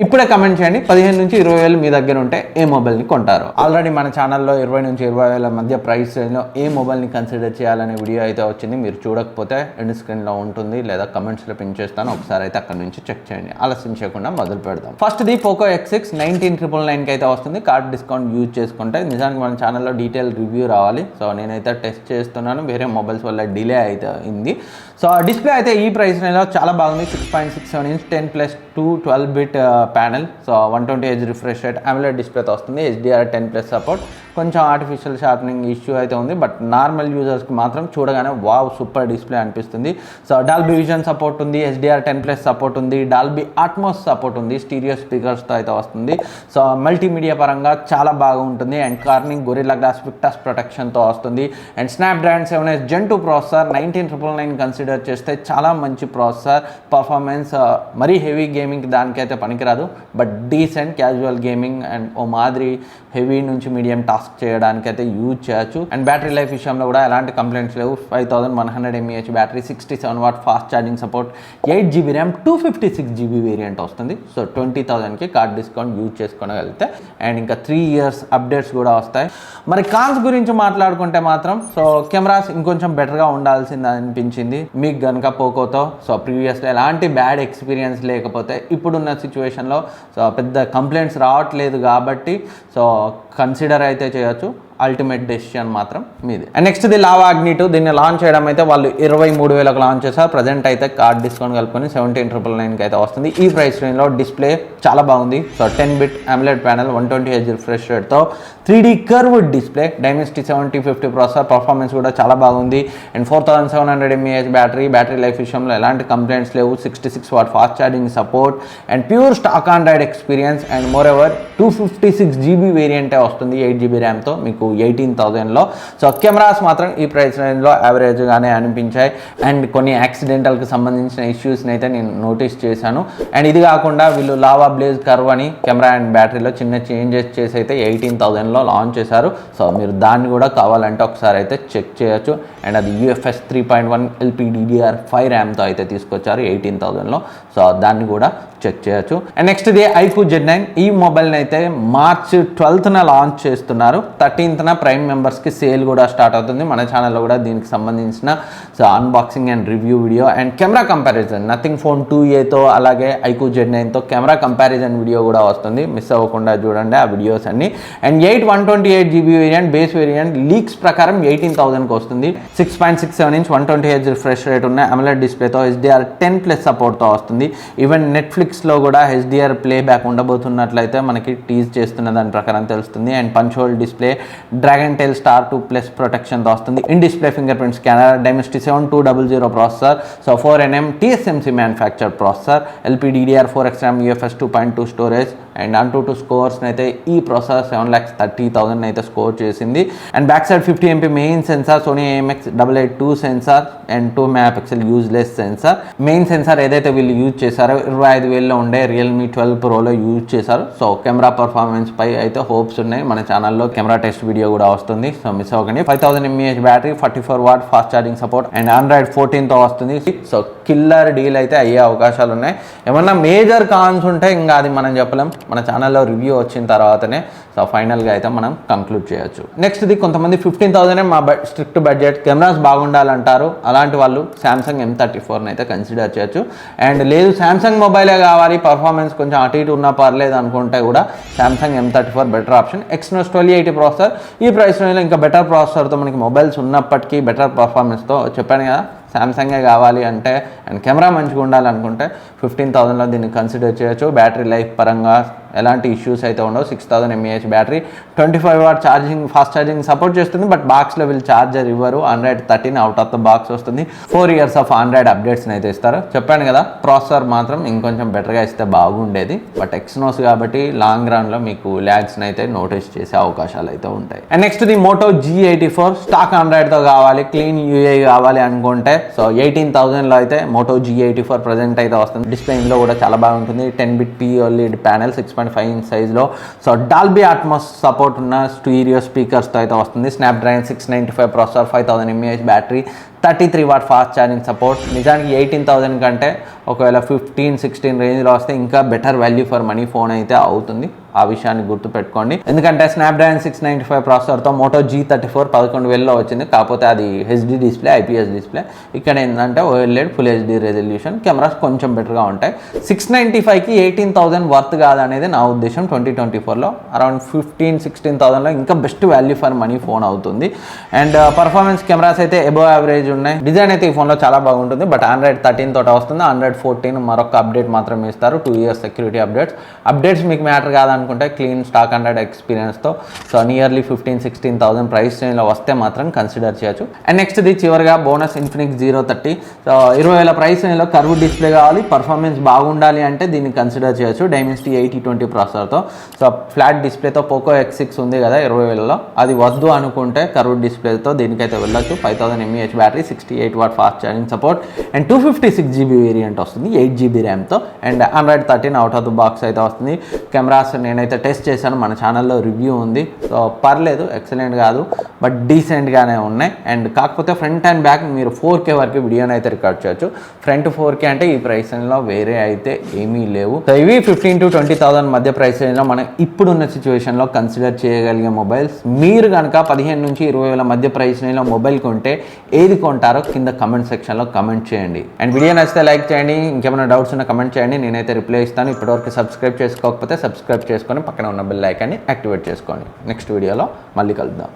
ఇప్పుడే కమెంట్ చేయండి 15 నుంచి 20 వేలు మీ దగ్గర ఉంటే ఏ మొబైల్ని కొంటారు. ఆల్రెడీ మన ఛానల్లో 20 నుంచి 20 వేల మధ్య ప్రైస్ రేంజ్లో ఏ మొబైల్ని కన్సిడర్ చేయాలనే వీడియో అయితే వచ్చింది. మీరు చూడకపోతే ఎండ్ స్క్రీన్లో ఉంటుంది లేదా కమెంట్స్లో పిన్ చేస్తాను, ఒకసారి అయితే అక్కడ నుంచి చెక్ చేయండి. ఆలస్యం చేయకుండా మొదలు పెడదాం. ఫస్ట్ది పోకో X6 19,999కి అయితే వస్తుంది. కార్డ్ డిస్కౌంట్ యూజ్ చేసుకుంటే నిజానికి మన ఛానల్లో డీటెయిల్ రివ్యూ రావాలి. సో నేనైతే టెస్ట్ చేస్తున్నాను, వేరే మొబైల్స్ వల్ల డిలే అయితే అయింది. సో డిస్ప్లే అయితే ఈ ప్రైస్ రేంజ్లో చాలా బాగుంది. 6.67 inch 10+2 12-bit panel. So 120Hz refresh rate AMOLED డిస్ప్లేతో వస్తుంది. HDR 10+ support. కొంచెం ఆర్టిఫిషియల్ షార్పనింగ్ ఇష్యూ అయితే ఉంది, బట్ నార్మల్ యూజర్స్కి మాత్రం చూడగానే వావ్ సూపర్ డిస్ప్లే అనిపిస్తుంది. సో డాల్బీ విజన్ సపోర్ట్ ఉంది, HDR 10+ సపోర్ట్ ఉంది, డాల్బీ అట్మాస్ సపోర్ట్ ఉంది, స్టీరియో స్పీకర్స్తో అయితే వస్తుంది. సో మల్టీమీడియా పరంగా చాలా బాగా ఉంటుంది. And Corning Gorilla Glass Victus ప్రొటెక్షన్తో వస్తుంది. And Snapdragon 7S Gen 2 processor 19,999 consider చేస్తే చాలా మంచి ప్రాసెసర్. పర్ఫార్మెన్స్ మరీ హెవీ గేమింగ్కి దానికైతే పనికిరాదు, but decent casual gaming and ఓ మాదిరి హెవీ నుంచి మీడియం టాస్క్ చేయడానికి అయితే యూజ్ చేయొచ్చు. అండ్ బ్యాటరీ లైఫ్ విషయంలో కూడా ఎలాంటి కంప్లైంట్స్ లేవు. 5100 mAh battery, 67W fast charging support, 8GB RAM, 256GB variant వస్తుంది. సో 20,000కి కార్డ్ డిస్కౌంట్ యూజ్ చేసుకోగలిగితే అండ్ ఇంకా 3 years అప్డేట్స్ కూడా వస్తాయి. మరి కాన్స్ గురించి మాట్లాడుకుంటే మాత్రం సో కెమెరాస్ ఇంకొంచెం బెటర్గా ఉండాల్సింది అనిపించింది మీకు కనుక పోకోతో. సో ప్రీవియస్లో ఎలాంటి బ్యాడ్ ఎక్స్పీరియన్స్ లేకపోతే ఇప్పుడున్న సిచ్యువేషన్లో సో పెద్ద కంప్లైంట్స్ రావట్లేదు కాబట్టి సో కన్సిడర్ అయితే చేయొచ్చు. అల్టిమేట్ డెసిషన్ మాత్రం మీది. అండ్ నెక్స్ట్ ది లావా అగ్ని 2. దీన్ని లాంచ్ చేయడం అయితే వాళ్ళు 23,000కు లాంచ్ చేశారు. ప్రజెంట్ అయితే కార్డ్ డిస్కౌంట్ కలుపుకొని 17,999కి అయితే వస్తుంది. ఈ ప్రైస్ రేంజ్లో డిస్ప్లే చాలా బాగుంది. So 10-bit AMOLED panel, 120Hz refresh రేట్తో 3D curved display, Dimensity 7050 processor, performance కూడా చాలా బాగుంది. అండ్ 4700 mAh బ్యాటరీ లైఫ్ విషయంలో ఎలాంటి కంప్లైంట్స్ లేవు. 66W fast charging support and pure stock Android experience. And more ever 256GB వేరియంటే వస్తుంది 8GB ర్యామ్తో మీకు 18,000లో. So cameras మాత్రం ఈ ప్రైస్ రేంజ్లో యావరేజ్గానే అనిపించాయి. అండ్ కొన్ని యాక్సిడెంటల్కి సంబంధించిన ఇష్యూస్ని అయితే నేను నోటీస్ చేశాను. అండ్ ఇది కాకుండా వీళ్ళు లావా బ్లేజ్ కర్వ్ అని కెమెరా అండ్ బ్యాటరీలో చిన్న చేంజెస్ చేసి అయితే 18,000లో లాంచ్ చేశారు. సో మీరు దాన్ని కూడా కావాలంటే ఒకసారి అయితే చెక్ చేయొచ్చు. అండ్ అది UFS 3.1 LPDDR5 ర్యామ్తో అయితే తీసుకొచ్చారు 18,000లో. సో దాన్ని కూడా చెక్ చేయొచ్చు. And next the iQOO Z9. ఈ మొబైల్ని అయితే March 12th లాంచ్ చేస్తున్నారు. 13th ప్రైమ్ మెంబర్స్కి సేల్ కూడా స్టార్ట్ అవుతుంది. మన ఛానల్లో కూడా దీనికి సంబంధించిన so unboxing and review video and camera comparison Nothing phone 2Aతో అలాగే iQOO Z9తో కెమెరా కంపారిజన్ వీడియో కూడా వస్తుంది. మిస్ అవ్వకుండా చూడండి ఆ వీడియోస్ అన్ని. And 128GB variant, base variant leaks ప్రకారం 18,000కి వస్తుంది. 6.67 ఇంచ్ 120Hz రిఫ్రెష్ రేట్ ఉన్న AMOLED డిస్ప్లేతో HDR 10+ సపోర్ట్తో వస్తుంది. ఈవెన్ నెట్ఫ్లిక్స్లో కూడా HDR ప్లే బ్యాక్ ఉండబోతున్నట్లయితే మనకి టీజ్ చేస్తున్న దాని ప్రకారం తెలుస్తుంది. And punch hole display, Dragontrail Star 2+ ప్రొటెక్షన్తో వస్తుంది. In display fingerprint scanner, Dimensity 7200 processor, so 4nm TSMC manufacture processor, LPDDR4X RAM, UFS 2.2 storage. And AnTuTu స్కోర్స్ని అయితే ఈ ప్రాసెసర్ 7,30,000 అయితే స్కోర్ చేసింది. And back side 50MP main sensor, Sony IMX882 sensor and 2 MP useless sensor. Main sensor ఏదైతే వీళ్ళు use చేశారో 25,000లో ఉండే Realme 12 Proలో యూజ్ చేశారు. సో కెమెరా పర్ఫార్మెన్స్ పై అయితే హోప్స్ ఉన్నాయి. మన ఛానల్లో కెమెరా టెస్ట్ వీడియో కూడా వస్తుంది, సో మిస్ అవ్వకండి. 5000 mAh battery, 44W fast charging support and Android 14తో వస్తుంది. సో కిల్లర్ డీల్ అయితే అయ్యే అవకాశాలు ఉన్నాయి. ఏమన్నా మేజర్ కాన్స్ ఉంటే ఇంకా అది మనం చెప్పలేం, మన ఛానల్లో రివ్యూ వచ్చిన తర్వాతనే సో ఫైనల్గా అయితే మనం కంక్లూడ్ చేయొచ్చు. నెక్స్ట్ ఇది కొంతమంది 15,000 మా స్ట్రిక్ట్ బడ్జెట్, కెమెరాస్ బాగుండాలంటారు. అలాంటి వాళ్ళు Samsung M34 అయితే కన్సిడర్ చేయొచ్చు. అండ్ లేదు Samsung మొబైలే కావాలి, పర్ఫార్మెన్స్ కొంచెం అటు ఇటు ఉన్నా పర్లేదు అనుకుంటే కూడా Samsung M34 better option. Exynos 1280 processor. ఈ ప్రైస్ రేంజ్లో ఇంకా బెటర్ ప్రాసెసర్తో మనకి మొబైల్స్ ఉన్నప్పటికీ బెటర్ పర్ఫార్మెన్స్తో చెప్పాను కదా శాంసంగే కావాలి అంటే అండ్ కెమెరా మంచిగా ఉండాలనుకుంటే 15,000లో దీన్ని కన్సిడర్ చేయొచ్చు. బ్యాటరీ లైఫ్ పరంగా ఎలాంటి ఇష్యూస్ అయితే ఉండవు. 6000 mAh battery, 25W charging fast charging support చేస్తుంది. బట్ బాక్స్లో వీళ్ళు ఛార్జర్ ఇవ్వరు. Android 13 out of the box వస్తుంది. 4 years ఆఫ్ Android అప్డేట్స్ని అయితే ఇస్తారు. చెప్పాను కదా ప్రాసెసర్ మాత్రం ఇంకొంచెం బెటర్గా ఇస్తే బాగుండేది. బట్ Exynos కాబట్టి లాంగ్ రన్లో మీకు ల్యాగ్స్ని అయితే నోటీస్ చేసే అవకాశాలు అయితే ఉంటాయి. And next the Moto G84 stock Androidతో కావాలి, క్లీన్ UI కావాలి అనుకుంటే సో 18,000లో అయితే Moto G84 ప్రజెంట్ అయితే వస్తుంది. డిస్ప్లే ఇందులో కూడా చాలా బాగుంటుంది. 10-bit POLED ప్యానెల్, 6.5 ఇంచ్ సైజ్లో. సో డాల్బీ అట్మాస్ సపోర్ట్ ఉన్న స్టీరియో స్పీకర్స్తో అయితే వస్తుంది. Snapdragon 695 processor, 5000 mAh battery, 33W fast charging support. నిజానికి 18,000 కంటే ఒకవేళ 15-16 రేంజ్లో వస్తే ఇంకా better value for money phone అయితే అవుతుంది. ఆ విషయాన్ని గుర్తుపెట్టుకోండి. ఎందుకంటే స్నాప్డ్రాగన్ 695 ప్రాసెసర్తో మోటో G34 11,000లో వచ్చింది. కాకపోతే అది హెచ్డి డిస్ప్లే, ఐపీఎస్ డిస్ప్లే. ఇక్కడ ఏంటంటే OLED full HD resolution, cameras కొంచెం బెటర్గా ఉంటాయి. 695కి 18,000 వర్త్ కాదనేది నా ఉద్దేశం. 2024లో అరౌండ్ 15-16,000లో ఇంకా best value for money phone అవుతుంది. అండ్ పర్ఫార్మెన్స్ కెమెరాస్ అయితే అబోవ్ యావరేజ్ ఉన్నాయి. డిజైన్ అయితే ఈ ఫోన్లో చాలా బాగుంటుంది. బట్ Android 13 తోట వస్తుంది. Android 14 మరొక అప్డేట్ మాత్రమే ఇస్తారు, 2 years సెక్యూరిటీ అప్డేట్స్ మీకు మ్యాటర్ కాదనుకుంటే క్లీన్ స్టాక్ Android ఎక్స్పీరియన్స్తో సో నియర్లీ 15-16,000 ప్రైస్ రేంజ్లో వస్తే మాత్రం కన్సిడర్ చేయొచ్చు. అండ్ నెక్స్ట్ ఇది చివరిగా బోనస్ Infinix 030. సో 20,000 ప్రైస్ రేంజ్లో కర్వ్ డిస్ప్లే కావాలి, పర్ఫార్మెన్స్ బాగుండాలి అంటే దీన్ని కన్సిడర్ చేయొచ్చు. Dimensity 8020 ప్రాసెసర్తో సో ఫ్లాట్ డిస్ప్లేతో పోకో X6 ఉంది కదా 20,000లో, అది వద్దు అనుకుంటే కర్వ్ డిస్ప్లేతో దీనికైతే వెళ్ళొచ్చు. 5000 mAh battery, 68W fast charging support and 256GB variant వస్తుంది, 8GB ర్యామ్తో. And Android 13 out of the box అయితే వస్తుంది. కెమెరాస్ నేనైతే టెస్ట్ చేశాను, మన ఛానల్లో రివ్యూ ఉంది. సో పర్లేదు, ఎక్సలెంట్ కాదు బట్ డీసెంట్గానే ఉన్నాయి. అండ్ కాకపోతే ఫ్రంట్ అండ్ బ్యాక్ మీరు 4K వరకు వీడియోని అయితే రికార్డ్ చేయొచ్చు. ఫ్రంట్ 4K అంటే ఈ ప్రైస్ రేంజ్లో వేరే అయితే ఏమీ లేవు. సో ఇవి 15,000-20,000 మధ్య ప్రైస్ రేంజ్లో మనం ఇప్పుడున్న సిచ్యువేషన్లో కన్సిడర్ చేయగలిగే మొబైల్స్. మీరు కనుక 15,000-20,000 మధ్య ప్రైస్ రేంజ్లో మొబైల్ కొంటే ఏది కొంటారో కింద కమెంట్ సెక్షన్లో కమెంట్ చేయండి. అండ్ వీడియో నచ్చితే లైక్ చేయండి, ఇంకేమైనా డౌట్స్ ఉన్నా కమెంట్ చేయండి, నేనైతే రిప్లై ఇస్తాను. ఇప్పటివరకు సబ్స్క్రైబ్ చేసుకోకపోతే సబ్స్క్రైబ్ చేసుకొని పక్కన ఉన్న బెల్ ఐకాన్ని యాక్టివేట్ చేసుకోండి. నెక్స్ట్ వీడియోలో మళ్ళీ కలుద్దాం.